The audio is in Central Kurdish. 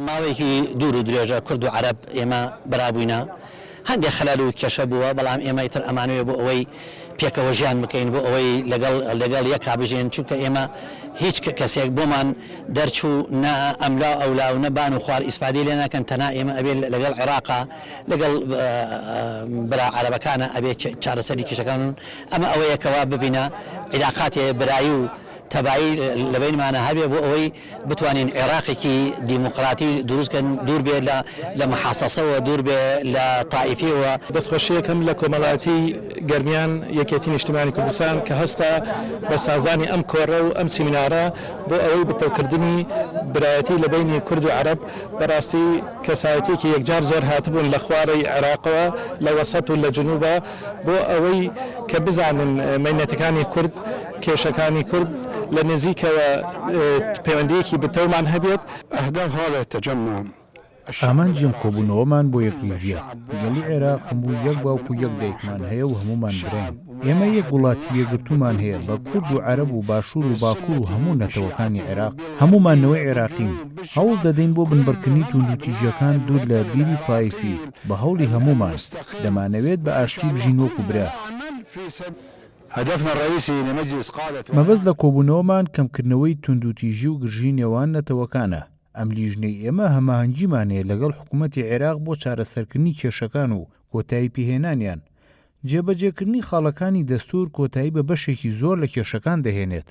ماوەیەکی دوور و درێژە کورد و عەرەب ئێمە بەرابووینە هەندێک خەلال و کێشە بووە بەڵام ئێمە ئیتر ئەمانوێ بۆ ئەوەی پێکەوە ژیان بکەین بۆ ئەوەی لەگەڵ یەکا بژێن چونکە ئێمە هیچ کەسێک بۆمان دەرچوو نە ئەملا ئەولا و نەبان و خوار ئیسفادی لێ ناکەن تەنها ئێمە ئەبێ لەگەڵ عێراقا لەگەڵ برا عەرەبەکانە ئەبێ چارەسەری کێشەکان ئەمە ئەوەیەکەوە ببینە عیلاقاتی برایی و تەبایی لەبینمانە هەبێ بۆ ئەوەی بتوانین عێراقێکی دیموقراتی دروستکەن دوور بێ لە محاسەسەوە دوور بێ لە تائیفیەوە. دەستخۆشیەکەم لە کۆمەڵایەتی گەرمیان یەکێتی نیشتیمانی کوردستان کە هەستا بە سازانی ئەم کۆڕە و ئەم سیمینارە بۆ ئەوەی بەتەوکردنی برایەتی لە بینی کورد و عەرەب بەڕاستی کەسایەتێکی یەکجار زۆر هاتبوون لە خوارەی عێراقەوە لە وەسەط و لە جنوبە بۆ ئەوەی کە بزانن مەینەتەکانی کورد کێشەکانی کورد لە نزیکەوە پەیوەندیەکی بتەومان هەبێت. ئەهداف هذا التجمع ئامانجیم کۆبوونەوەمان بۆ یەکریزیە گەلی عێراق هەموو یەک باوکو یەک دایکمان هەیە و هەمومان برین ئێمە یەک وڵاتی یەکگرتومان هەیە بە کورد و عەرەب و باشوور و باکوور و هەموو نەتەوەکانی عێراق هەمومانەوەی عێراقین هەوڵ دەدەین بۆ بنبەرکردنی توندوتیژیەکان دوور لە بیری تایفی بە هەوڵی هەمومان دەمانەوێت بە ئاشتی بژین وەکو برا. هدفنا الرئيسي لمجلس قادة مەبەست لە کۆبوونەوەمان کەمکردنەوەی توندوتیژی و گرژی نێوان نەتەوەکانە. ئەم لیژنەی ئێمە هەماهەنگیمانەیە لەگەڵ حکوومەتی عێراق بۆ چارەسەرکردنی کێشەکان و کۆتایی پێهێنانیان. جێبەجێکردنی خاڵەکانی دەستوور کۆتایی بە بەشێکی زۆر لە کێشەکان دەهێنێت.